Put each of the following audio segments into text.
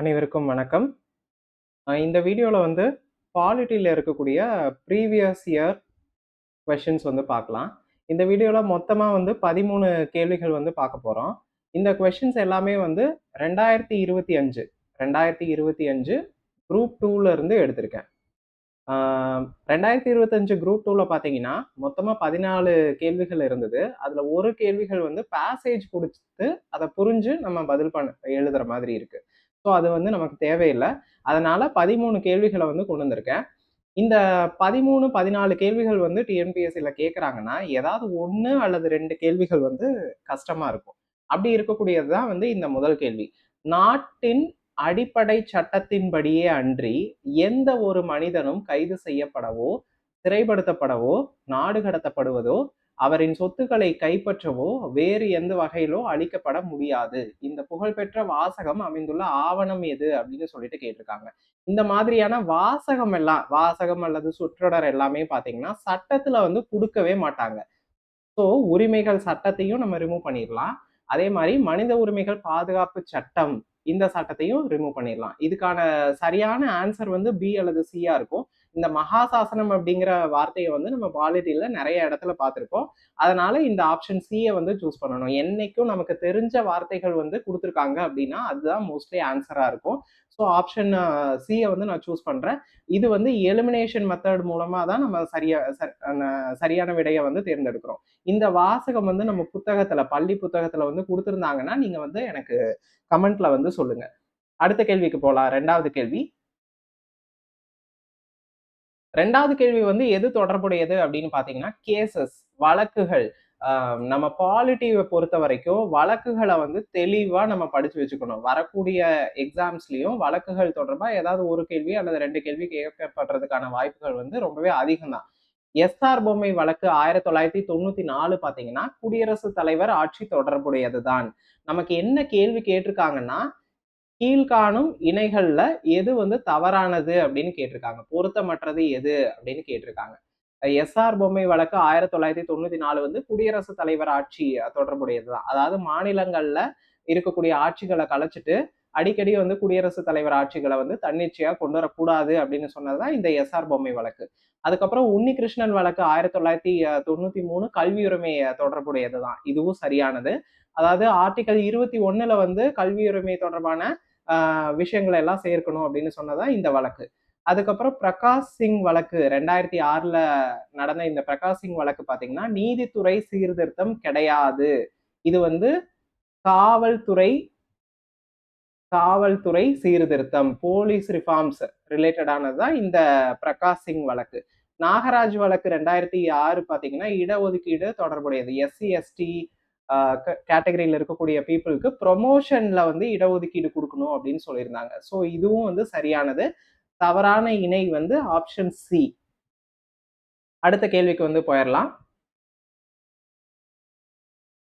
அனைவருக்கும் வணக்கம். இந்த வீடியோல வந்து பாலிட்டில இருக்கக்கூடிய ப்ரீவியஸ் இயர் கொஸ்டின்ஸ் வந்து பார்க்கலாம். இந்த வீடியோல மொத்தமா வந்து 13 கேள்விகள் வந்து பார்க்க போறோம். இந்த கொஸ்டின்ஸ் எல்லாமே வந்து 2025 2025 குரூப் 2ல இருந்து எடுத்திருக்கேன். ஆ 2025 குரூப் 2ல பார்த்தீங்கன்னா, மொத்தமா 14 கேள்விகள் இருந்தது. அதுல ஒரு கேள்விகள் வந்து பேசேஜ் குடுத்து, அத புரிஞ்சு நம்ம பதில் எழுதுற மாதிரி இருக்கு. ஸோ அது வந்து நமக்கு தேவையில்ல. அதனால 13 கேள்விகள வந்து கொண்டு வந்திருக்கேன். இந்த 13, 14 கேள்விகள் வந்து டிஎன்பிஎஸ்சில கேட்கறாங்கன்னா, ஏதாவது 1 அல்லது 2 கேள்விகள் வந்து கஷ்டமா இருக்கும். அப்படி இருக்கக்கூடியது தான் வந்து இந்த முதல் கேள்வி. நாட்டின் அடிப்படை சட்டத்தின்படியே அன்றி, எந்த ஒரு மனிதனும் கைது செய்யப்படவோ, சிறைப்படுத்தப்படவோ, நாடு கடத்தப்படுவதோ, அவரின் சொத்துக்களை கைப்பற்றவோ, வேறு எந்த வகையிலோ அளிக்கப்பட முடியாது. இந்த புகழ்பெற்ற வாசகம் அமைந்துள்ள ஆவணம் எது? அப்படின்னு சொல்லிட்டு கேட்டிருக்காங்க. இந்த மாதிரியான வாசகம் அல்லது சொற்றொடர் எல்லாமே பார்த்தீங்கன்னா, சட்டத்துல வந்து குடுக்கவே மாட்டாங்க. ஸோ உரிமைகள் சட்டத்தையும் நம்ம ரிமூவ் பண்ணிடலாம். அதே மாதிரி மனித உரிமைகள் பாதுகாப்பு சட்டம் இந்த சட்டத்தையும் ரிமூவ் பண்ணிடலாம். இதுக்கான சரியான ஆன்சர் வந்து பி அல்லது சியா இருக்கும். இந்த மகாசாசனம் அப்படிங்கிற வார்த்தையை வந்து நம்ம பாலிட்டில நிறைய இடத்துல பார்த்திருப்போம். அதனால இந்த ஆப்ஷன் சியை வந்து சூஸ் பண்ணணும். என்னைக்கும் நமக்கு தெரிஞ்ச வார்த்தைகள் வந்து கொடுத்துருக்காங்க அப்படின்னா அதுதான் மோஸ்ட்லி ஆன்சரா இருக்கும். ஸோ ஆப்ஷன் சியை வந்து நான் சூஸ் பண்றேன். இது வந்து எலிமினேஷன் மெத்தட் மூலமா தான் நம்ம சரியான விடையை வந்து தேர்ந்தெடுக்கிறோம். இந்த வாசகம் வந்து நம்ம புத்தகத்துல, பள்ளி புத்தகத்துல வந்து குடுத்திருந்தாங்கன்னா, நீங்க வந்து எனக்கு கமெண்ட்ல வந்து சொல்லுங்க. அடுத்த கேள்விக்கு போலாம். 2வது கேள்வி. 2வது கேள்வி வந்து எது தொடர்புடையது அப்படின்னு பார்த்தீங்கன்னா, கேஸஸ் வழக்குகள். நம்ம பாலிட்டிவ பொறுத்தவரைக்கும் வழக்குகள வந்து தெளிவா நம்ம படிச்சு வச்சுக்கணும். வரக்கூடிய எக்ஸாம்ஸ்லயும் வழக்குகள் தொடர்பா ஏதாவது ஒரு கேள்வி அல்லது 2 கேள்வி கேட்கப்படுறதுக்கான வாய்ப்புகள் வந்து ரொம்பவே அதிகம் தான். எஸ்ஆர் பொம்மை வழக்கு 1994 பார்த்தீங்கன்னா, குடியரசுத் தலைவர் ஆட்சி தொடர்புடையது தான். நமக்கு என்ன கேள்வி கேட்டிருக்காங்கன்னா, கீழ்காணும் இணைகள்ல எது வந்து தவறானது அப்படின்னு கேட்டிருக்காங்க. பொருத்தமற்றது எது அப்படின்னு கேட்டிருக்காங்க. எஸ்ஆர் பொம்மை வழக்கு 1994 வந்து குடியரசுத் தலைவர் ஆட்சி தொடர்புடையதுதான். அதாவது மாநிலங்கள்ல இருக்கக்கூடிய ஆட்சிகளை கலைச்சிட்டு அடிக்கடி வந்து குடியரசுத் தலைவர் ஆட்சிகளை வந்து தன்னிச்சையா கொண்டு வரக்கூடாது அப்படின்னு சொன்னதுதான் இந்த எஸ்ஆர் பொம்மை வழக்கு. அதுக்கப்புறம் உன்னிகிருஷ்ணன் வழக்கு 1993 கல்வி உரிமை தொடர்புடையதுதான். இதுவும் சரியானது. அதாவது ஆர்டிகல் 21ல வந்து கல்வி உரிமை தொடர்பான விஷயங்களை எல்லாம் சேர்க்கணும் அப்படின்னு சொன்னதான் இந்த வழக்கு. அதுக்கப்புறம் பிரகாஷ் சிங் வழக்கு 2006ல நடந்த இந்த பிரகாஷ் சிங் வழக்கு பாத்தீங்கன்னா, நீதித்துறை சீர்திருத்தம் கிடையாது. இது வந்து காவல்துறை காவல்துறை சீர்திருத்தம் போலீஸ் ரிஃபார்ம்ஸ் ரிலேட்டடானதுதான் இந்த பிரகாஷ் சிங் வழக்கு. நாகராஜ் வழக்கு 2006 பாத்தீங்கன்னா இடஒதுக்கீடு தொடர்புடையது. எஸ்சி எஸ்டி கேட்டகரியில இருக்கக்கூடிய பீப்புளுக்கு ப்ரொமோஷன்ல வந்து இடஒதுக்கீடு கொடுக்கணும் அப்படின்னு சொல்லியிருந்தாங்க. ஸோ இதுவும் வந்து சரியானது. தவறான இணை வந்து ஆப்ஷன் சி. அடுத்த கேள்விக்கு வந்து போயிடலாம்.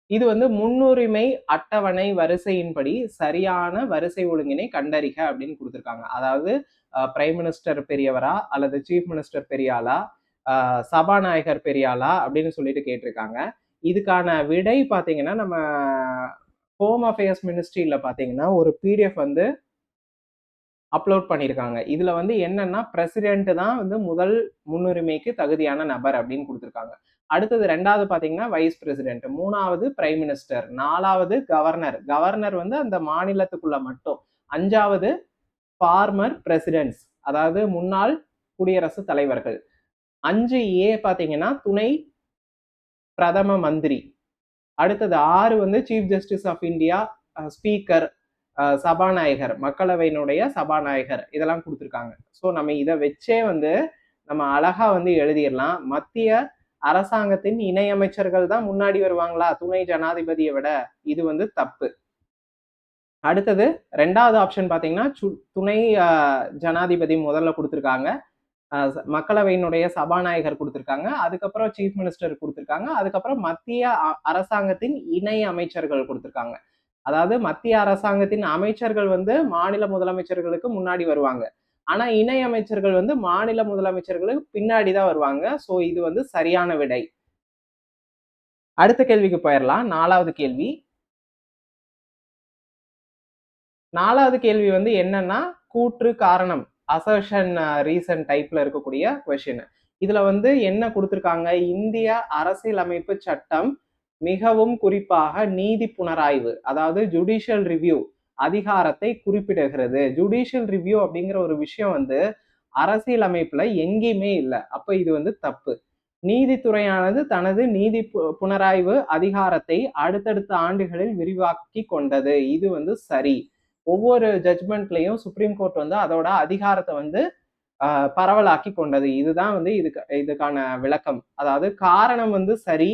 இது வந்து முன்னுரிமை அட்டவணை வரிசையின்படி சரியான வரிசை ஒழுங்கினை கண்டறிக அப்படின்னு கொடுத்துருக்காங்க. அதாவது பிரைம் மினிஸ்டர் பெரியவரா அல்லது சீஃப் மினிஸ்டர் பெரியாளா, சபாநாயகர் பெரியாளா அப்படின்னு சொல்லிட்டு கேட்டிருக்காங்க. இதுக்கான விடை பார்த்தீங்கன்னா நம்ம ஹோம் அஃபேர்ஸ் மினிஸ்ட்ரியில பார்த்தீங்கன்னா ஒரு பிடிஎஃப் வந்து அப்லோட் பண்ணியிருக்காங்க. இதுல வந்து என்னன்னா பிரசிடென்ட் தான் வந்து முதல் முன்னுரிமைக்கு தகுதியான நபர் அப்படின்னு கொடுத்துருக்காங்க. அடுத்தது 2வது பாத்தீங்கன்னா வைஸ் பிரசிடென்ட், 3வது பிரைம் மினிஸ்டர், 4வது கவர்னர். கவர்னர் வந்து அந்த மாநிலத்துக்குள்ள மட்டும். 5வது ஃபார்மர் பிரசிடென்ட்ஸ், அதாவது முன்னாள் குடியரசு தலைவர்கள். 5A பாத்தீங்கன்னா துணை பிரதம மந்திரி. அடுத்தது 6 வந்து chief justice of India, speaker, சபாநாயகர், மக்களவையினுடைய சபாநாயகர் இதெல்லாம் கொடுத்துருக்காங்க. ஸோ நம்ம இதை வச்சே வந்து நம்ம அழகா வந்து எழுதிடலாம். மத்திய அரசாங்கத்தின் இணையமைச்சர்கள் தான் முன்னாடி வருவாங்களா துணை ஜனாதிபதியை விட? இது வந்து தப்பு. அடுத்தது 2வது ஆப்ஷன் பாத்தீங்கன்னா துணை ஜனாதிபதி முதல்ல கொடுத்துருக்காங்க. மக்களவையினுடைய சபாநாயகர் கொடுத்திருக்காங்க. அதுக்கப்புறம் சீஃப் மினிஸ்டர் கொடுத்திருக்காங்க. அதுக்கப்புறம் மத்திய அரசாங்கத்தின் இணை அமைச்சர்கள் கொடுத்திருக்காங்க. அதாவது மத்திய அரசாங்கத்தின் அமைச்சர்கள் வந்து மாநில முதலமைச்சர்களுக்கு முன்னாடி வருவாங்க. ஆனா இணை அமைச்சர்கள் வந்து மாநில முதலமைச்சர்களுக்கு பின்னாடிதான் வருவாங்க. சோ இது வந்து சரியான விடை. அடுத்த கேள்விக்கு போயிடலாம். 4வது கேள்வி. 4வது கேள்வி வந்து என்னன்னா, கூற்று காரணம் அசர்ஷன் ரீசன் டைப்ல இருக்கக்கூடிய கொஸ்டின். இதுல வந்து என்ன குடுத்திருக்காங்க, இந்திய அரசியலமைப்பு சட்டம் மிகவும் குறிப்பாக நீதி புனராய்வு, அதாவது ஜுடிஷியல் ரிவ்யூ அதிகாரத்தை குறிப்பிடுகிறது. ஜுடிஷியல் ரிவ்யூ அப்படிங்கிற ஒரு விஷயம் வந்து அரசியலமைப்புல எங்கேயுமே இல்ல. அப்ப இது வந்து தப்பு. நீதித்துறையானது தனது நீதி புனராய்வு அதிகாரத்தை அடுத்தடுத்த ஆண்டுகளில் விரிவாக்கி கொண்டது. இது வந்து சரி. ஒவ்வொரு ஜட்ஜ்மெண்ட்லயும் சுப்ரீம் கோர்ட் வந்து அதோட அதிகாரத்தை வந்து பரவலாக்கி கொண்டது. இதுதான் வந்து இதுக்கான விளக்கம். அதாவது காரணம் வந்து சரி,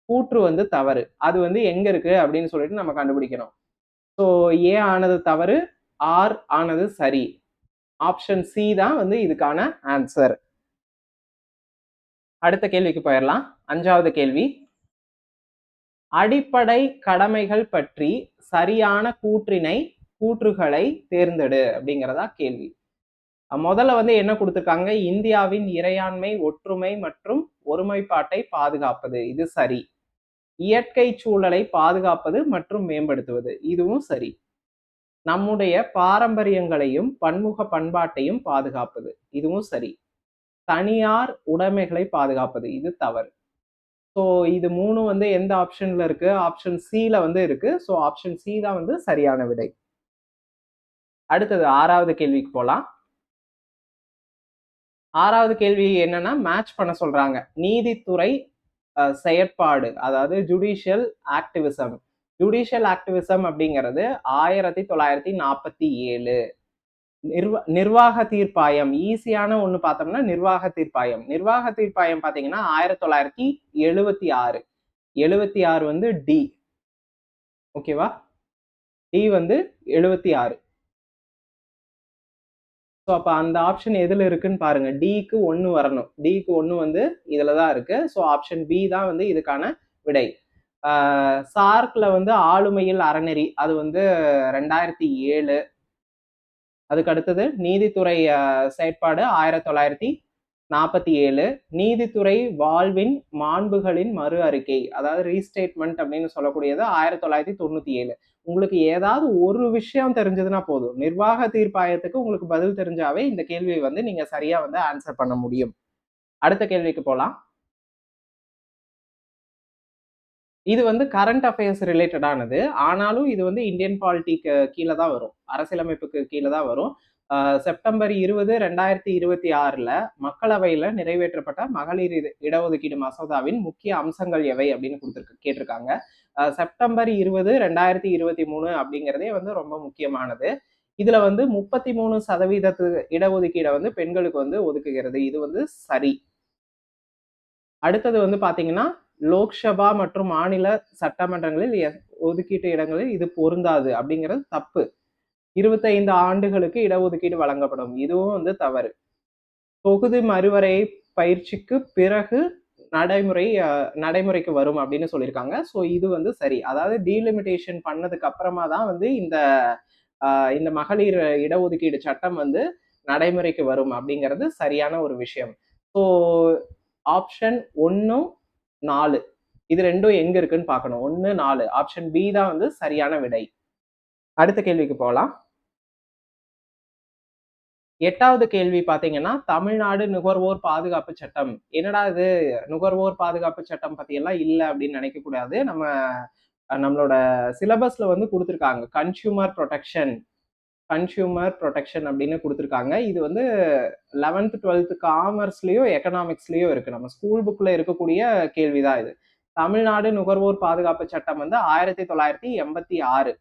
கூற்று வந்து தவறு. அது வந்து எங்க இருக்கு அப்படின்னு சொல்லிட்டு நம்ம கண்டுபிடிக்கணும். ஸோ ஏ ஆனது தவறு, ஆர் ஆனது சரி. ஆப்ஷன் சி தான் வந்து இதுக்கான ஆன்சர். அடுத்த கேள்விக்கு போயிடலாம். 5வது கேள்வி. அடிப்படை கடமைகள் பற்றி சரியான கூற்றுகளை தேர்ந்தெடு அப்படிங்கிறதா கேள்வி. முதல்ல வந்து என்ன கொடுத்திருக்காங்க, இந்தியாவின் இறையாண்மை, ஒற்றுமை மற்றும் ஒருமைப்பாட்டை பாதுகாப்பது. இது சரி. இயற்கை சூழலை பாதுகாப்பது மற்றும் மேம்படுத்துவது. இதுவும் சரி. நம்முடைய பாரம்பரியங்களையும் பன்முக பண்பாட்டையும் பாதுகாப்பது. இதுவும் சரி. தனியார் உடைமைகளை பாதுகாப்பது. இது தவறு. ஸோ இது 3 வந்து எந்த ஆப்ஷன்ல இருக்கு? ஆப்ஷன் சில வந்து இருக்கு. ஸோ ஆப்ஷன் சி தான் வந்து சரியான விடை. அடுத்தது 6வது கேள்விக்கு போலாம். 6வது கேள்வி என்னன்னா, மேட்ச் பண்ண சொல்றாங்க. நீதித்துறை செயற்பாடு, அதாவது ஜுடிஷியல் ஆக்டிவிசம். ஜுடிஷியல் ஆக்டிவிசம் அப்படிங்கிறது 1947. நிர்வாக தீர்ப்பாயம் ஈஸியான ஒண்ணு பார்த்தோம்னா நிர்வாக தீர்ப்பாயம். நிர்வாக தீர்ப்பாயம் பாத்தீங்கன்னா 1976. 76 வந்து டி. ஓகேவா? டி வந்து 76. ஸோ அப்ப அந்த ஆப்ஷன் எதுல இருக்குன்னு பாருங்க. டிக்கு 1 வரணும். டிக்கு 1 வந்து இதுல தான் இருக்கு. ஸோ ஆப்ஷன் பி தான் வந்து இதுக்கான விடை. சார்க்ல வந்து ஆளுமையில் அறநெறி அது வந்து 2007. அதுக்கு அடுத்தது நீதித்துறை செயற்பாடு 1947. நீதித்துறை வாழ்வின் மாண்புகளின் மறு அறிக்கை, அதாவது ரீஸ்டேட்மெண்ட் அப்படின்னு சொல்லக்கூடியது 1997. உங்களுக்கு ஏதாவது ஒரு விஷயம் தெரிஞ்சதுன்னா போதும், நிர்வாக தீர்ப்பாயத்துக்கு உங்களுக்கு பதில் தெரிஞ்சாவே இந்த கேள்வியை வந்து நீங்க சரியா வந்து ஆன்சர் பண்ண முடியும். அடுத்த கேள்விக்கு போலாம். இது வந்து கரண்ட் அஃபேர்ஸ் ரிலேட்டடானது. ஆனாலும் இது வந்து இந்தியன் பாலிட்டிக்கு கீழ தான் வரும். அரசியலமைப்புக்கு கீழ தான் வரும். செப்டம்பர் 20, 2026ல மக்களவையில நிறைவேற்றப்பட்ட மகளிர் இடஒதுக்கீடு மசோதாவின் முக்கிய அம்சங்கள் எவை அப்படின்னு கேட்டிருக்காங்க. செப்டம்பர் 20, 2023 அப்படிங்கிறதே வந்து ரொம்ப முக்கியமானது. இதுல வந்து 33% இடஒதுக்கீடை வந்து பெண்களுக்கு வந்து ஒதுக்குகிறது. இது வந்து சரி. அடுத்தது வந்து பாத்தீங்கன்னா, லோக்சபா மற்றும் மாநில சட்டமன்றங்களில் ஒதுக்கீட்டு இடங்களில் இது பொருந்தாது அப்படிங்கிறது தப்பு. 25 ஆண்டுகளுக்கு இடஒதுக்கீடு வழங்கப்படும். இதுவும் வந்து தவறு. தொகுதி மறுவரை பயிற்சிக்கு பிறகு நடைமுறைக்கு வரும் அப்படின்னு சொல்லியிருக்காங்க. ஸோ இது வந்து சரி. அதாவது டீலிமிட்டேஷன் பண்ணதுக்கு அப்புறமா தான் வந்து இந்த மகளிர் இடஒதுக்கீடு சட்டம் வந்து நடைமுறைக்கு வரும் அப்படிங்கிறது சரியான ஒரு விஷயம். ஸோ ஆப்ஷன் 1, 4 இது ரெண்டும் எங்க இருக்குன்னு பார்க்கணும். 1, 4 ஆப்ஷன் பி தான் வந்து சரியான விடை. அடுத்த கேள்விக்கு போகலாம். 8வது கேள்வி பாத்தீங்கன்னா, தமிழ்நாடு நுகர்வோர் பாதுகாப்பு சட்டம். என்னடா இது நுகர்வோர் பாதுகாப்பு சட்டம் பத்தி எல்லாம் இல்ல அப்படின்னு நினைக்க கூடாது. நம்மளோட சிலபஸ்ல வந்து கொடுத்திருக்காங்க. கன்சியூமர் ப்ரொடெக்ஷன் அப்படின்னு கொடுத்திருக்காங்க. இது வந்து 11th 12th காமர்ஸ்லயும் எக்கனாமிக்ஸ்லயும் இருக்கு. நம்ம ஸ்கூல் புக்ல இருக்கக்கூடிய கேள்விதான் இது. தமிழ்நாடு நுகர்வோர் பாதுகாப்பு சட்டம் வந்து 1986.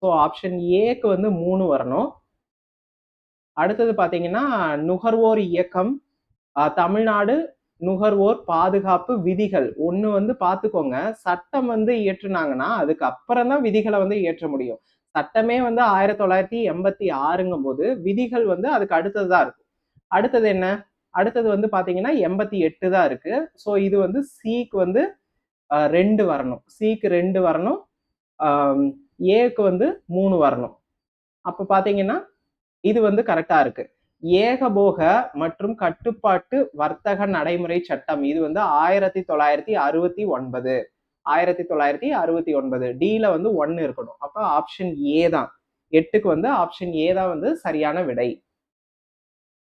ஸோ ஆப்ஷன் ஏக்கு வந்து 3 வரணும். அடுத்தது பாத்தீங்கன்னா, நுகர்வோர் இயக்கம், தமிழ்நாடு நுகர்வோர் பாதுகாப்பு விதிகள். ஒண்ணு வந்து பாத்துக்கோங்க, சட்டம் வந்து இயற்றுனாங்கன்னா அதுக்கு அப்புறம் தான் விதிகளை வந்து இயற்ற முடியும். சட்டமே வந்து 1986ங்கும் போது விதிகள் வந்து அதுக்கு அடுத்ததுதான் இருக்கும். அடுத்தது என்ன? அடுத்தது வந்து பாத்தீங்கன்னா 88 தான் இருக்கு. ஸோ இது வந்து சிக்கு வந்து 2 வரணும். சிக்கு 2 வரணும். ஏக்கு வந்து 3 வரணும். அப்ப பாத்தீங்கன்னா இது வந்து கரெக்டா இருக்கு. ஏகபோக மற்றும் கட்டுப்பாட்டு வர்த்தக நடைமுறை சட்டம் இது வந்து 1969. 1969 டில வந்து 1 இருக்கணும். அப்ப ஆப்ஷன் ஏ தான். 8க்கு வந்து ஆப்ஷன் ஏ தான் வந்து சரியான விடை.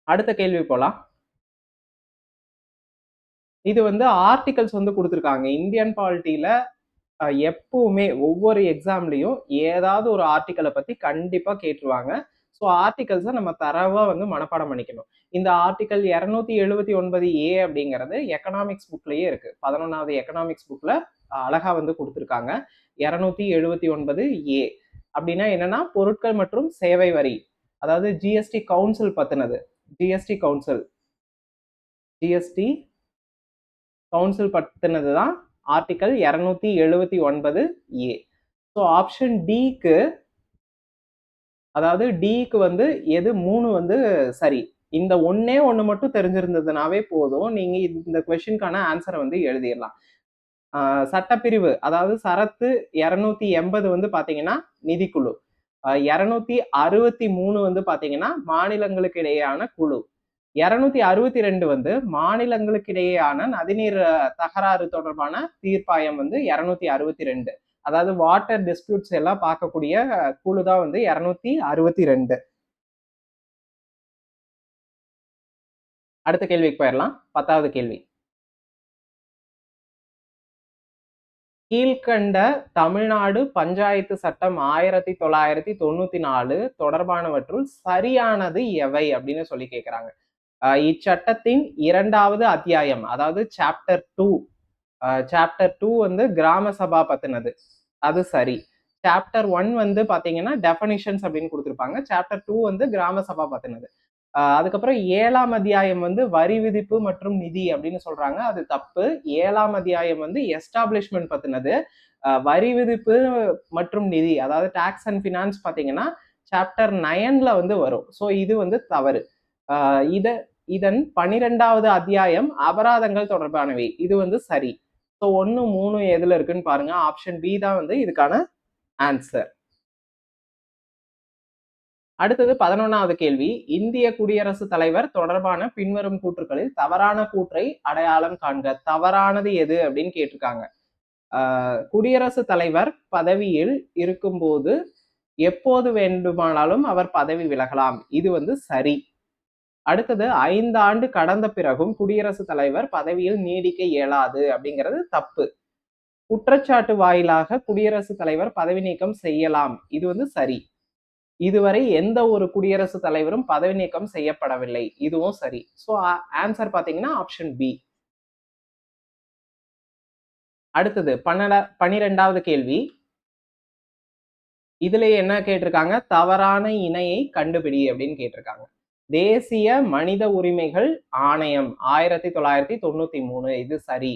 அடுத்த கேள்வி போலாம். இது வந்து ஆர்டிகல்ஸ் வந்து குடுத்திருக்காங்க. இந்தியன் பாலிட்டில எப்பவுமே ஒவ்வொரு எக்ஸாம்லயும் ஏதாவது ஒரு ஆர்டிக்கல பத்தி கண்டிப்பா கேட்டுருவாங்க. ஸோ ஆர்டிகல்ஸ நம்ம தரவா வந்து மனப்பாடம் பண்ணிக்கணும். இந்த ஆர்டிக்கல் 279 ஏ அப்படிங்கிறது எக்கனாமிக்ஸ் புக்லயே இருக்கு. 11வது எக்கனாமிக்ஸ் புக்ல அழகா வந்து குடுத்திருக்காங்க. 279 ஏ அப்படின்னா என்னன்னா, பொருட்கள் மற்றும் சேவை வரி. அதாவது ஜிஎஸ்டி கவுன்சில் பத்தினது. GST council. ஜிஎஸ்டி கவுன்சில் பத்தினது தான் ஆர்டிக்கல் 279 ஏ. ஸோ ஆப்ஷன் டிக்கு, அதாவது டிக்கு வந்து எது 3 வந்து சரி. இந்த ஒண்ணே ஒண்ணு மட்டும் தெரிஞ்சிருந்ததுனாவே போதும். நீங்க இந்த கொஸ்டின்கான ஆன்சரை வந்து எழுதிடலாம். சட்டப்பிரிவு, அதாவது சரத்து 280 வந்து பாத்தீங்கன்னா நிதிக்குழு. 263 வந்து பாத்தீங்கன்னா மாநிலங்களுக்கு இடையேயான குழு. 262 வந்து மாநிலங்களுக்கு இடையேயான நதிநீர் தகராறு தொடர்பான தீர்ப்பாயம் வந்து 262. அதாவது வாட்டர் டிஸ்பியூட்ஸ் எல்லாம் பார்க்கக்கூடிய குழு தான் வந்து 262. அடுத்த கேள்விக்கு போயிடலாம். 10வது கேள்வி. கீழ்கண்ட தமிழ்நாடு பஞ்சாயத்து சட்டம் 1994 தொடர்பானவற்றுள் சரியானது எவை அப்படின்னு சொல்லி கேட்கிறாங்க. இச்சட்டத்தின் 2வது அத்தியாயம், அதாவது சாப்டர் 2. சாப்டர் 2 வந்து கிராம சபா பத்தினது. அது சரி. சாப்டர் 1 வந்து பாத்தீங்கன்னா டெஃபனிஷன்ஸ் அப்படின்னு கொடுத்திருப்பாங்க. சாப்டர் 2 வந்து கிராம சபா பத்தினது. அதுக்கப்புறம் 7ஆம் அத்தியாயம் வந்து வரி விதிப்பு மற்றும் நிதி அப்படின்னு சொல்றாங்க. அது தப்பு. 7ஆம் அத்தியாயம் வந்து எஸ்டாப்ளிஷ்மெண்ட் பத்தினது. வரி விதிப்பு மற்றும் நிதி, அதாவது டாக்ஸ் அண்ட் ஃபினான்ஸ் பாத்தீங்கன்னா சாப்டர் 9ல வந்து வரும். ஸோ இது வந்து தவறு. இதன் 12வது அத்தியாயம் அபராதங்கள் தொடர்பானவை. இது வந்து சரி. ஸோ 1, 3 எதுல இருக்குன்னு பாருங்க. ஆப்ஷன் பி தான் வந்து இதுக்கான ஆன்சர். அடுத்தது 11வது கேள்வி. இந்திய குடியரசுத் தலைவர் தொடர்பான பின்வரும் கூற்றுக்களில் தவறான கூற்றை அடையாளம் காண்க. தவறானது எது அப்படின்னு கேட்டிருக்காங்க. குடியரசுத் தலைவர் பதவியில் இருக்கும்போது எப்போது வேண்டுமானாலும் அவர் பதவி விலகலாம். இது வந்து சரி. அடுத்தது 5 ஆண்டு கடந்த பிறகும் குடியரசுத் தலைவர் பதவியில் நீடிக்க இயலாது அப்படிங்கிறது தப்பு. குற்றச்சாட்டு வாயிலாக குடியரசுத் தலைவர் பதவி நீக்கம் செய்யலாம். இது வந்து சரி. இதுவரை எந்த ஒரு குடியரசுத் தலைவரும் பதவி நீக்கம் செய்யப்படவில்லை. இதுவும் சரி. ஸோ ஆன்சர் பாத்தீங்கன்னா ஆப்ஷன் பி. அடுத்தது 12வது கேள்வி. இதுல என்ன கேட்டிருக்காங்க? தவறான இணையை கண்டுபிடி அப்படின்னு கேட்டிருக்காங்க. தேசிய மனித உரிமைகள் ஆணையம் 1993, இது சரி.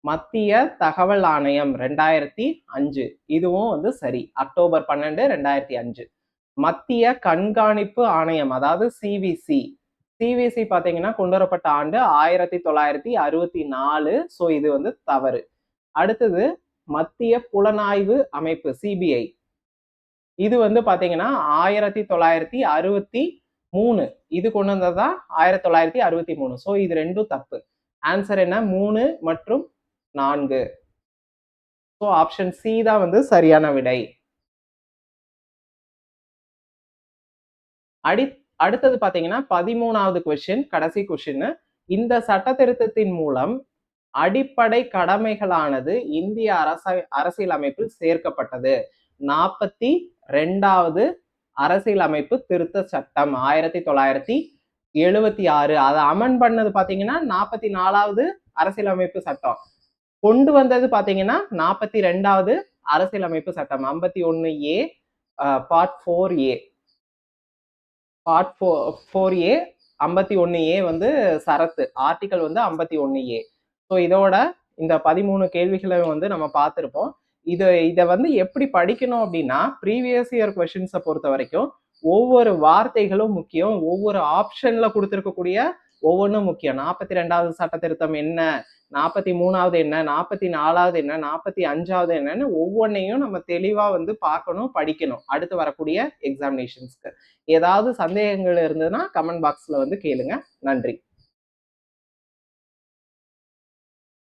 மத்திய தகவல் ஆணையம் 2005, இதுவும் வந்து சரி. அக்டோபர் 12, 2005. மத்திய கண்காணிப்பு ஆணையம், அதாவது சிவிசி. சிவிசி பாத்தீங்கன்னா கொண்டு வரப்பட்ட ஆண்டு 1964. ஸோ இது வந்து தவறு. அடுத்தது மத்திய புலனாய்வு அமைப்பு சிபிஐ. இது வந்து பாத்தீங்கன்னா 1963. இது கொண்டு வந்ததா 1963. ஸோ இது ரெண்டும் தப்பு. ஆன்சர் என்ன? 3 மற்றும் 4. ஸோ ஆப்ஷன் சி தான் வந்து சரியான விடை. அடுத்தது பாத்தீங்கன்னா 13வது கொஸ்டின், கடைசி கொஸ்டின். இந்த சட்ட திருத்தத்தின் மூலம் அடிப்படை கடமைகளானது இந்திய அரசியலமைப்பில் சேர்க்கப்பட்டது. 42வது அரசியலமைப்பு திருத்த சட்டம் 1976. அதை அமெண்ட் பண்ணது பாத்தீங்கன்னா 44வது அரசியலமைப்பு சட்டம். கொண்டு வந்தது பாத்தீங்கன்னா 42வது அரசியலமைப்பு சட்டம் 51A part 4A. Part 4A 51A வந்து சரத்து. ஆர்டிகல் வந்து 51A. ஸோ இதோட இந்த 13 கேள்விகளை வந்து நம்ம பார்த்திருப்போம். இதை வந்து எப்படி படிக்கணும் அப்படின்னா, ப்ரீவியஸ் இயர் கொஸ்டின்ஸை பொறுத்த வரைக்கும் ஒவ்வொரு வார்த்தைகளும் முக்கியம். ஒவ்வொரு ஆப்ஷன்ல கொடுத்திருக்கக்கூடிய ஒவ்வொன்றும் முக்கியம். 42வது சட்ட திருத்தம் என்ன, 43வது என்ன, 44வது என்ன, 45வது என்னன்னு ஒவ்வொன்றையும் நம்ம தெளிவா வந்து பார்க்கணும், படிக்கணும் அடுத்து வரக்கூடிய எக்ஸாமினேஷன்ஸ்க்கு. ஏதாவது சந்தேகங்கள் இருந்ததுன்னா கமெண்ட் பாக்ஸ்ல வந்து கேளுங்க. நன்றி.